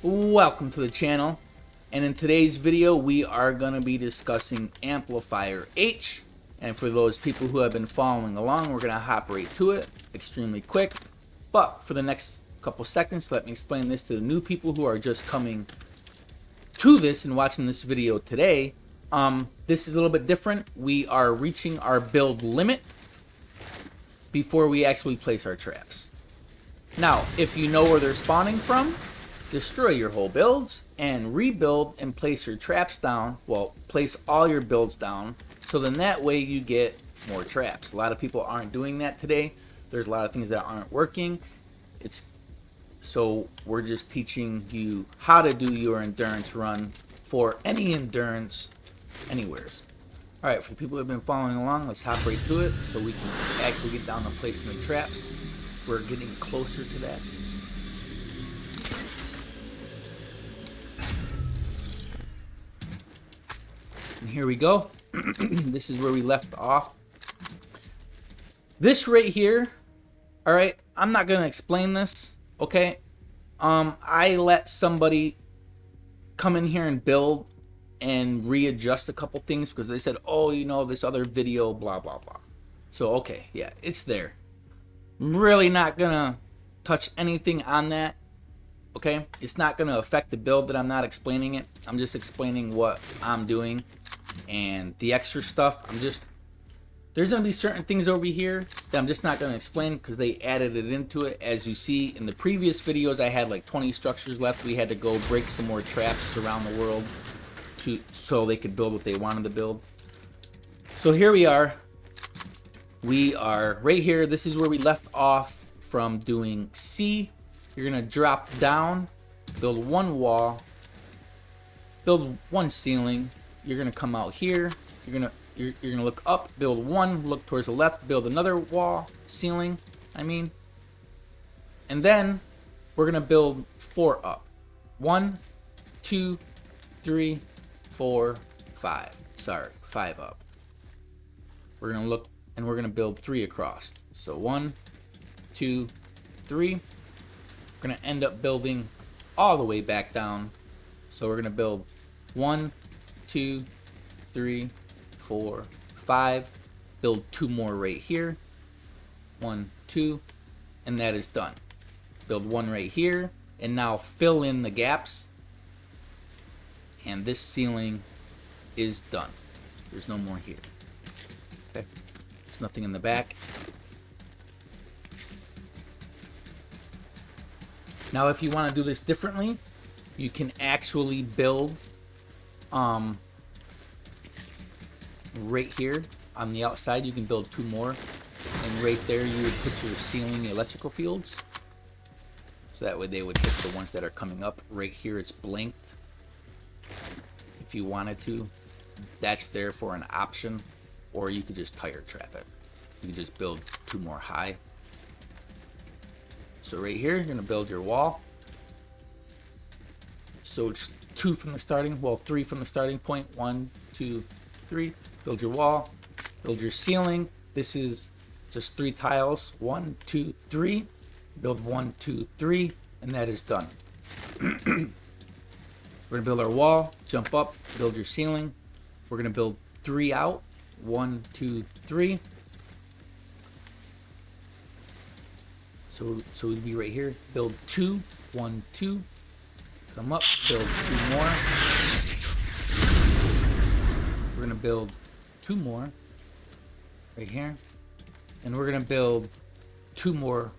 Welcome to the channel, and in today's video we are going to be discussing Amplifier H. And for those people who have been following along, we're going to hop right to it extremely quick. But for the next couple seconds, let me explain this to the new people who are just coming to this and watching this video today. This is a little bit different. We are reaching our build limit before we actually place our traps. Now, if you know where they're spawning from, destroy your whole builds and rebuild and place your traps down. Well, place all your builds down, so then that way you get more traps. A lot of people aren't doing that today. There's a lot of things that aren't working. So we're just teaching you how to do your endurance run for any endurance anywheres. Alright, for the people who have been following along, let's hop right to it so we can actually get down to placing the traps. We're getting closer to that. And here we go. This is where we left off. This right here, alright, I'm not going to explain this, okay? I let somebody come in here and build and readjust a couple things because they said, oh, you know, this other video, blah, blah, blah. So, okay, yeah, it's there. I'm really not going to touch anything on that, okay? It's not going to affect the build that I'm not explaining it. I'm just explaining what I'm doing. And the extra stuff, there's going to be certain things over here that I'm just not going to explain because they added it into it. As you see in the previous videos, I had like 20 structures left. We had to go break some more traps around the world so they could build what they wanted to build. So here we are. We are right here. This is where we left off from doing C. You're going to drop down, build one wall, build one ceiling. You're going to come out here. You're going to look up, build one, look towards the left, build another wall, ceiling, and then we're going to build 4 up. 1, 2, 3, 4, 5. Sorry, 5 up. We're going to look and we're going to build 3 across. So 1, 2, 3. We're going to end up building all the way back down. So we're going to build 1, 2, 3, 4, 5. Build 2 more right here. 1, 2, and that is done. Build 1 right here, and now fill in the gaps. And this ceiling is done. There's no more here. Okay. There's nothing in the back. Now, if you want to do this differently, you can actually build right here on the outside. You can build 2 more, and right there you would put your ceiling electrical fields, so that way they would hit the ones that are coming up. Right here it's blinked. If you wanted to, that's there for an option, or you could just tire trap it. You can just build 2 more high. So right here you're gonna build your wall. So it's 2 from the starting, well, 3 from the starting point. 1, 2, 3. Build your wall, build your ceiling. This is just 3 tiles. 1, 2, 3. Build 1, 2, 3, and that is done. We're gonna build our wall, jump up, build your ceiling. We're gonna build 3 out. 1, 2, 3. So we'd be right here. Build 2, 1, 2. Come up, build 2 more. We're gonna build 2 more right here, and we're gonna build 2 more.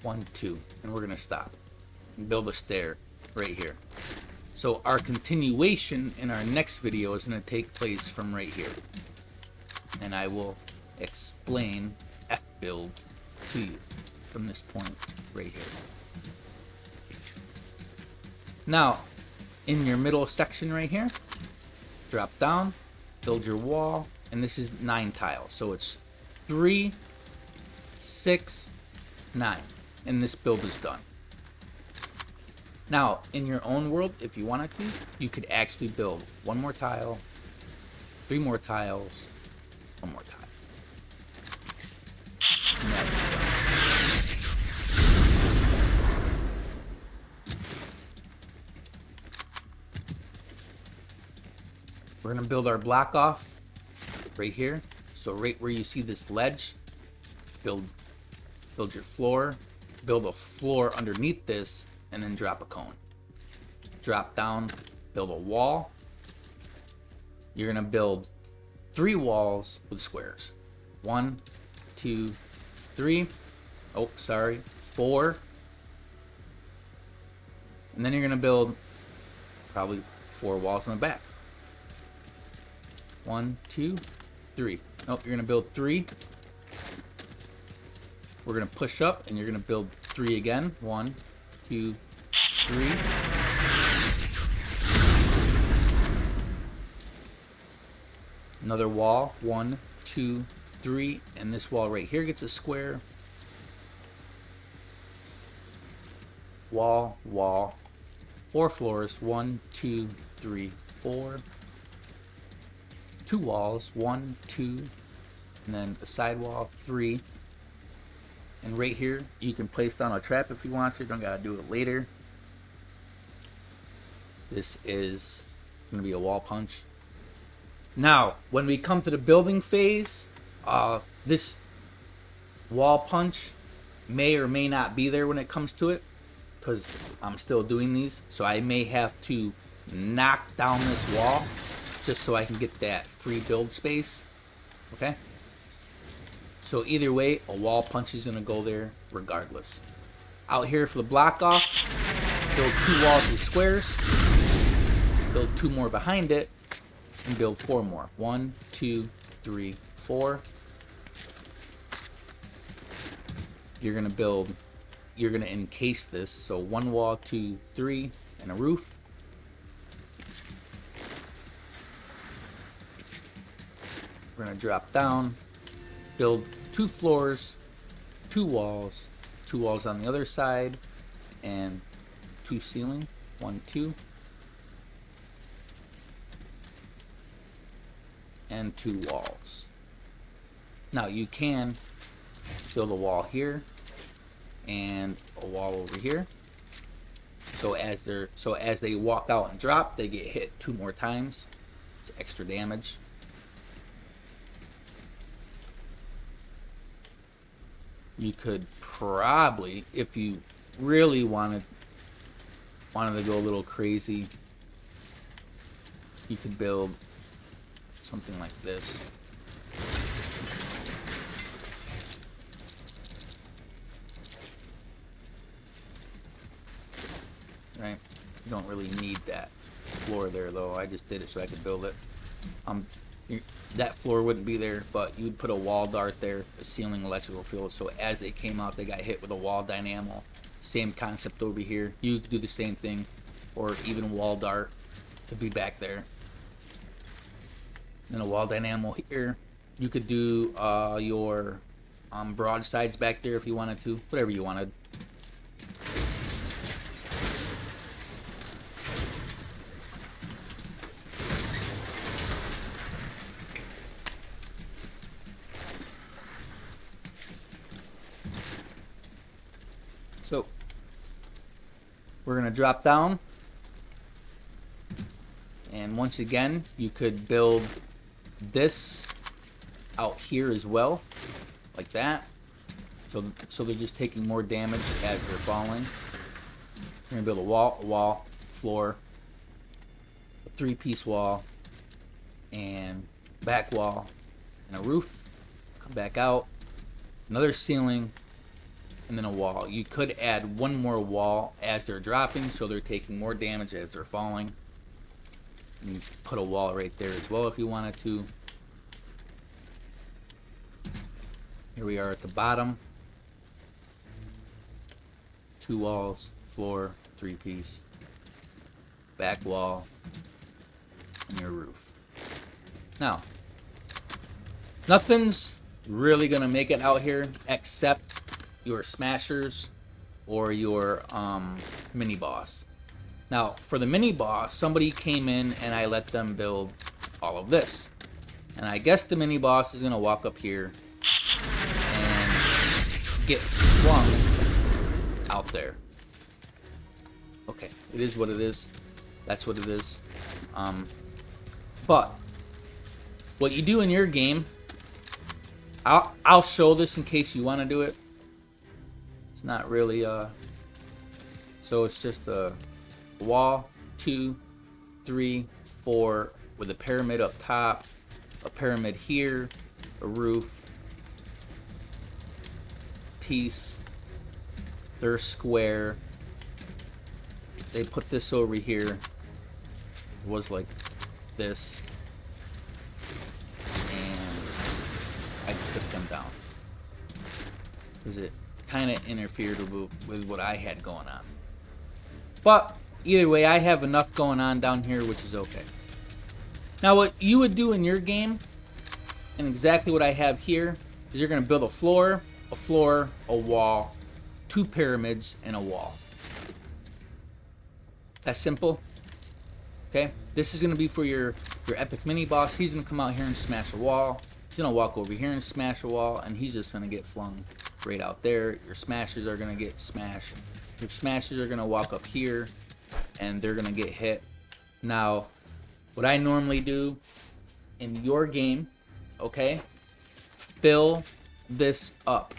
1, 2, and we're gonna stop and build a stair right here. So our continuation in our next video is gonna take place from right here, and I will explain F build to you from this point right here. Now, in your middle section right here, drop down, build your wall, and this is 9 tiles. So it's 3, 6, 9, and this build is done. Now, in your own world, if you wanted to, you could actually build 1 more tile, 3 more tiles, 1 more tile. And that is done. We're gonna build our block off right here. So right where you see this ledge, build your floor, build a floor underneath this, and then drop a cone. Drop down, build a wall. You're gonna build 3 walls with squares. 1, 2, 3. Oh, sorry, 4. And then you're gonna build probably 4 walls in the back. 1, 2, 3. Nope, you're gonna build 3. We're gonna push up and you're gonna build 3 again. 1, 2, 3. Another wall. 1, 2, 3. And this wall right here gets a square. Wall, wall. 4 floors. 1, 2, 3, 4. 2 walls. 1, 2. And then a side wall. 3. And right here, you can place down a trap if you want to. You don't gotta do it later. This is gonna be a wall punch. Now, when we come to the building phase, this wall punch may or may not be there when it comes to it, because I'm still doing these. So I may have to knock down this wall just so I can get that free build space. Okay? So either way, a wall punch is going to go there regardless. Out here for the block off, build 2 walls with squares, build 2 more behind it, and build 4 more. 1, 2, 3, 4. You're going to encase this. So 1 wall, 2, 3, and a roof. We're going to drop down, build 2 floors, 2 walls on the other side, and 2 ceiling. 1, 2. And 2 walls. Now you can build a wall here and a wall over here. So as they walk out and drop, they get hit 2 more times. It's extra damage. You could probably, if you really wanted to go a little crazy, you could build something like this. Right? You don't really need that floor there though. I just did it so I could build it. That floor wouldn't be there, but you'd put a wall dart there, a ceiling electrical field, so as they came out they got hit with a wall dynamo. Same concept over here. You could do the same thing, or even wall dart to be back there. And a wall dynamo here. You could do your broadsides back there if you wanted to, whatever you wanted. So we're gonna drop down, and once again you could build this out here as well, like that. So they're just taking more damage as they're falling. We're gonna build a wall, floor, a 3-piece wall, and back wall, and a roof. Come back out, another ceiling, and then a wall. You could add 1 more wall as they're dropping, so they're taking more damage as they're falling. You put a wall right there as well if you wanted to. Here we are at the bottom. 2 walls, floor, 3-piece, back wall, and your roof. Now, nothing's really gonna make it out here except your smashers or your mini boss. Now, for the mini boss, somebody came in and I let them build all of this. And I guess the mini boss is gonna walk up here and get flung out there. Okay, it is what it is. That's what it is. But what you do in your game, I'll show this in case you want to do it. It's not really so it's just a wall, 2, 3, 4 with a pyramid up top, a pyramid here, a roof, piece. They're square. They put this over here. It was like this. And I took them down. Because it kind of interfered with what I had going on. But either way, I have enough going on down here, which is okay. Now what you would do in your game, and exactly what I have here, is you're going to build a floor, a wall, 2 pyramids, and a wall. That's simple. Okay? This is going to be for your epic mini boss. He's going to come out here and smash a wall. He's going to walk over here and smash a wall, and he's just going to get flung right out there. Your smashers are going to get smashed. Your smashers are going to walk up here, and they're going to get hit. Now, what I normally do in your game, okay, fill this up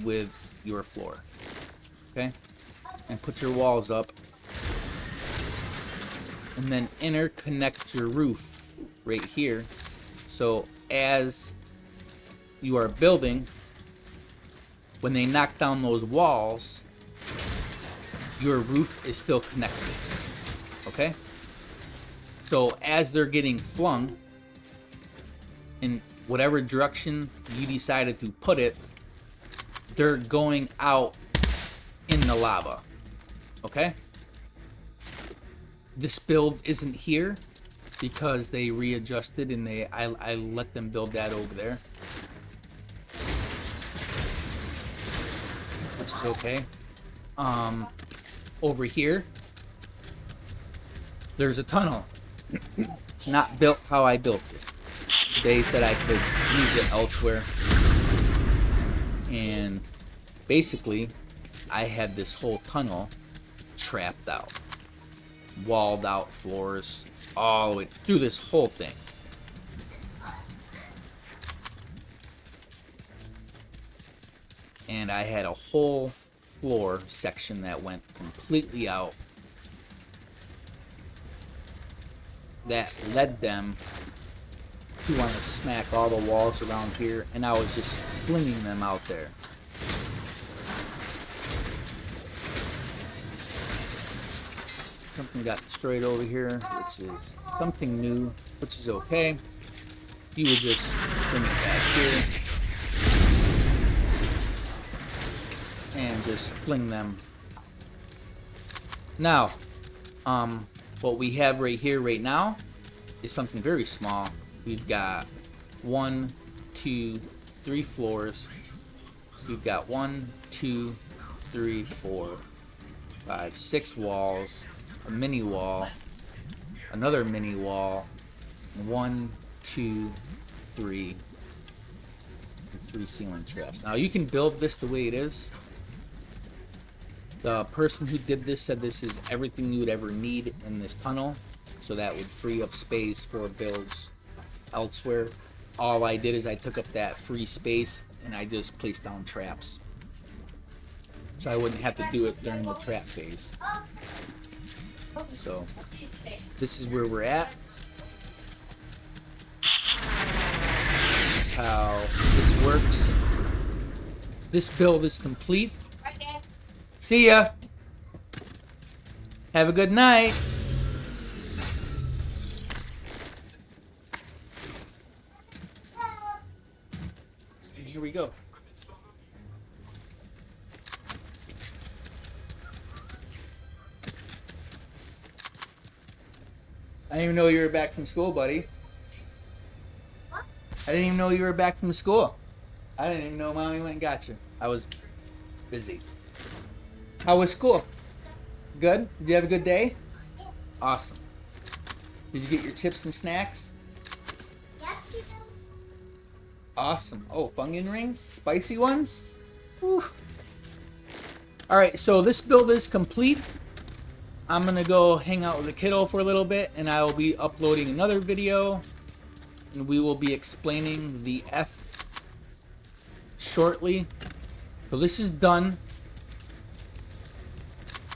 with your floor, okay, and put your walls up, and then interconnect your roof right here, so as you are building, when they knock down those walls, your roof is still connected, okay? So as they're getting flung in whatever direction you decided to put it, they're going out in the lava, okay? This build isn't here because they readjusted and I let them build that over there, which is okay. Over here, there's a tunnel. It's not built how I built it. They said I could use it elsewhere. And basically, I had this whole tunnel trapped out. Walled out floors all the way through this whole thing. And I had a whole floor section that went completely out. That led them to want to smack all the walls around here, and I was just flinging them out there. Something got destroyed over here, which is something new, which is okay. You would just bring it back here and just fling them. Now, what we have right here right now is something very small. We've got 1, 2, 3 floors. We've got 1, 2, 3, 4, 5, 6 walls, a mini wall, another mini wall, 1, 2, 3, and 3 ceiling traps. Now you can build this the way it is. The person who did this said this is everything you would ever need in this tunnel, so that would free up space for builds elsewhere. All I did is I took up that free space and I just placed down traps, so I wouldn't have to do it during the trap phase. So this is where we're at. This is how this works. This build is complete. See ya. Have a good night. Here we go. I didn't even know you were back from school, buddy. What? I didn't even know you were back from school. I didn't even know Mommy went and got you. I was busy. How was school? Good? Did you have a good day? Yeah. Awesome. Did you get your chips and snacks? Yes, you do. Awesome. Oh, Funyun rings? Spicy ones? Whew. Alright, so this build is complete. I'm gonna go hang out with the kiddo for a little bit, and I will be uploading another video, and we will be explaining the F shortly. So this is done.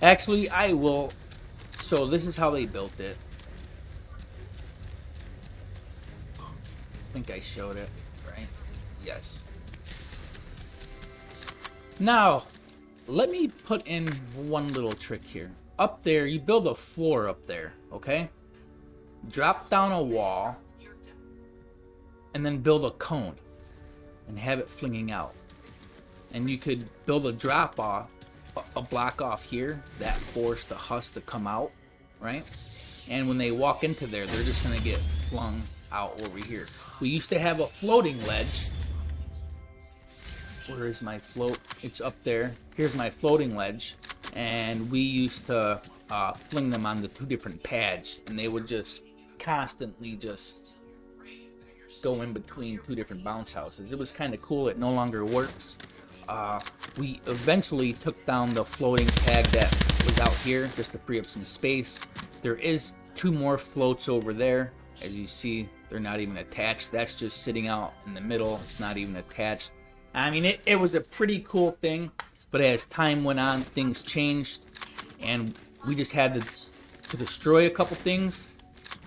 Actually, I will. So this is how they built it. I think I showed it, right? Yes. Now, let me put in one little trick here. Up there, you build a floor up there, okay? Drop down a wall, and then build a cone, and have it flinging out. And you could build a drop off, a block off here, that force the husk to come out, right? And when they walk into there, they're just gonna get flung out over here. We used to have a floating ledge. Where is my float? It's up there. Here's my floating ledge. And we used to fling them on the two different pads, and they would just constantly just go in between two different bounce houses. It was kind of cool. It no longer works. We eventually took down the floating pad that was out here just to free up some space. There is two more floats over there. As you see, they're not even attached. That's just sitting out in the middle. It's not even attached. I mean, it was a pretty cool thing, but as time went on, things changed, and we just had to destroy a couple things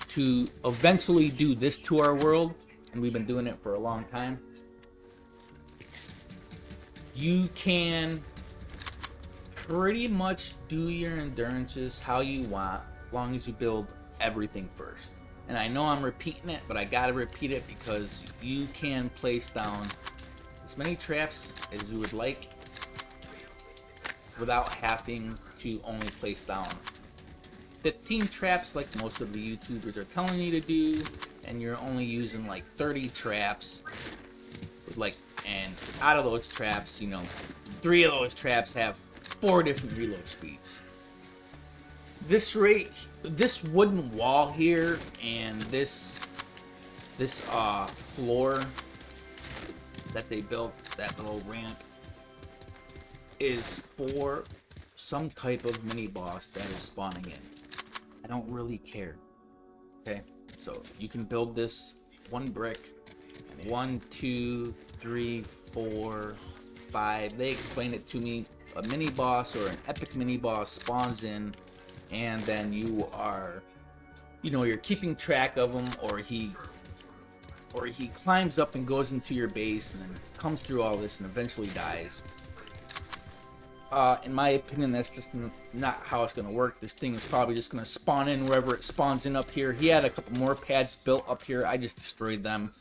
to eventually do this to our world, and we've been doing it for a long time. You can pretty much do your endurances how you want, as long as you build everything first. And I know I'm repeating it, but I gotta repeat it because you can place down as many traps as you would like without having to only place down 15 traps like most of the YouTubers are telling you to do, and you're only using like 30 traps with like, and out of those traps, you know, 3 of those traps have 4 different reload speeds. This wooden wall here and this floor that they built, that little ramp, is for some type of mini boss that is spawning in. I don't really care. Okay, so you can build this 1 brick, 1, 2, 3, 4, 5. They explained it to me. A mini boss or an epic mini boss spawns in, and then you are, you know, you're keeping track of him, or he climbs up and goes into your base and then comes through all this and eventually dies. In my opinion, that's just not how it's going to work. This thing is probably just going to spawn in wherever it spawns in up here. He had a couple more pads built up here. I just destroyed them.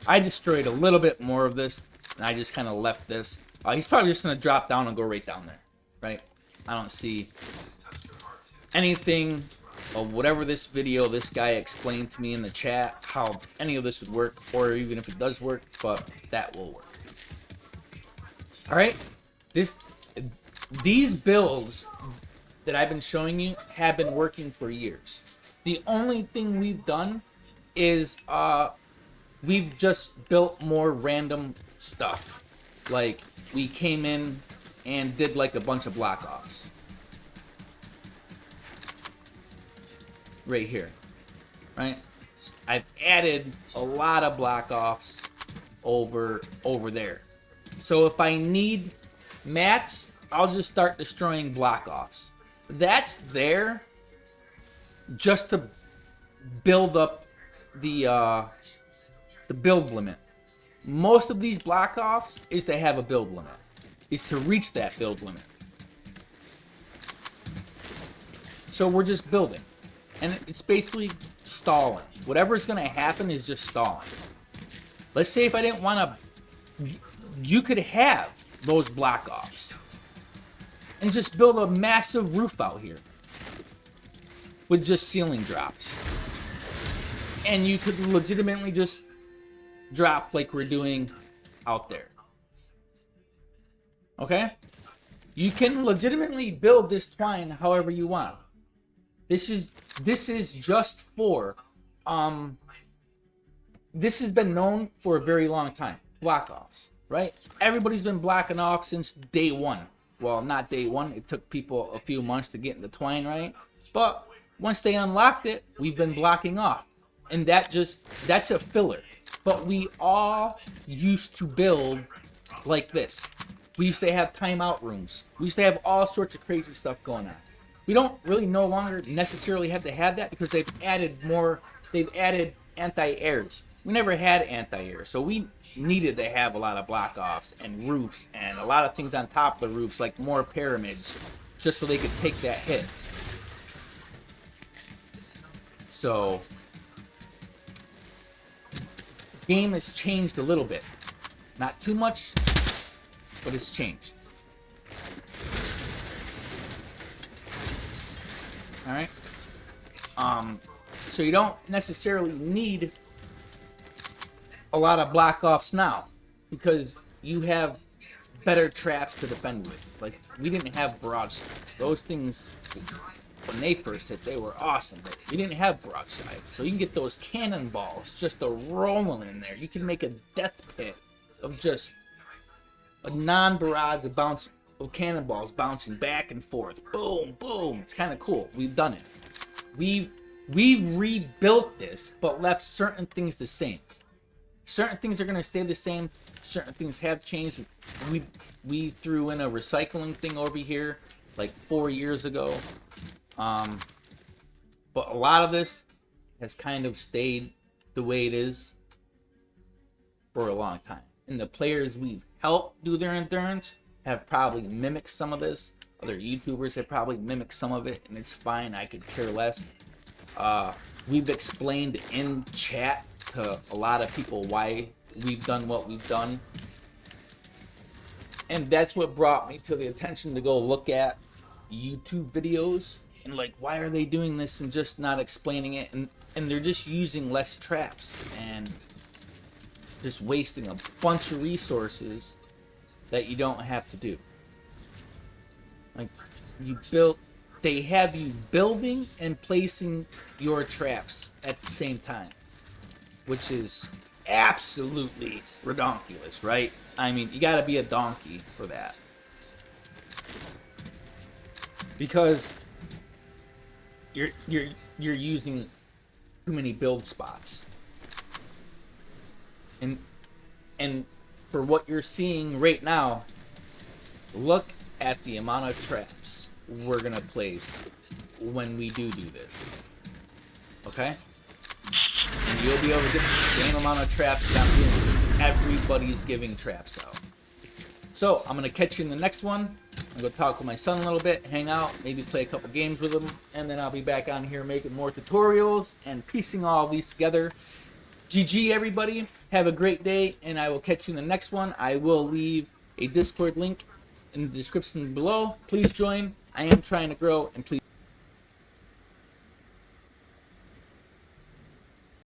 I destroyed a little bit more of this, and I just kind of left this. He's probably just going to drop down and go right down there, right? I don't see anything of whatever this video this guy explained to me in the chat, how any of this would work, or even if it does work, but that will work. Alright, these builds that I've been showing you have been working for years. The only thing we've done is we've just built more random stuff. Like, we came in and did like a bunch of block offs. Right here, right? I've added a lot of block offs over there. So if I need mats, I'll just start destroying block offs. That's there just to build up the build limit. Most of these block offs is to have a build limit, is to reach that build limit. So we're just building. And it's basically stalling. Whatever's going to happen is just stalling. Let's say if I didn't want to... You could have those block offs and just build a massive roof out here with just ceiling drops. And you could legitimately just drop like we're doing out there. Okay? You can legitimately build this twine however you want. This is just for this has been known for a very long time. Block offs, right? Everybody's been blocking off since day one. Well, not day one. It took people a few months to get into Twine, right? But once they unlocked it, we've been blocking off. And that's a filler. But we all used to build like this. We used to have timeout rooms. We used to have all sorts of crazy stuff going on. We don't really no longer necessarily have to have that because they've added anti-airs. We never had anti-air, so we needed to have a lot of block offs and roofs and a lot of things on top of the roofs, like more pyramids, just so they could take that hit. So, the game has changed a little bit. Not too much, but it's changed. Alright? So you don't necessarily need a lot of block offs now, because you have better traps to defend with. Like, we didn't have broadsides. Those things, when they first hit, they were awesome, but we didn't have broadsides. So you can get those cannonballs just a rolling in there. You can make a death pit of just a non-barrage of cannonballs bouncing back and forth. Boom, boom. It's kind of cool. We've done it. We've rebuilt this, but left certain things the same. Certain things are going to stay the same. Certain things have changed. We threw in a recycling thing over here like 4 years ago. But a lot of this has kind of stayed the way it is for a long time. And the players we've helped do their endurance have probably mimicked some of this. Other YouTubers have probably mimicked some of it, and it's fine. I could care less. We've explained in chat to a lot of people why we've done what we've done. And that's what brought me to the attention to go look at YouTube videos and like, why are they doing this and just not explaining it? And they're just using less traps and just wasting a bunch of resources that you don't have to do. Like, they have you building and placing your traps at the same time, which is absolutely redonkulous, right? I mean, you gotta be a donkey for that. Because you're using too many build spots. And for what you're seeing right now, look at the amount of traps we're gonna place when we do this. Okay? And you'll be able to get the same amount of traps that I'm doing because everybody's giving traps out. So, I'm going to catch you in the next one. I'm going to talk with my son a little bit, hang out, maybe play a couple games with him, and then I'll be back on here making more tutorials and piecing all these together. GG, everybody. Have a great day, and I will catch you in the next one. I will leave a Discord link in the description below. Please join. I am trying to grow, and please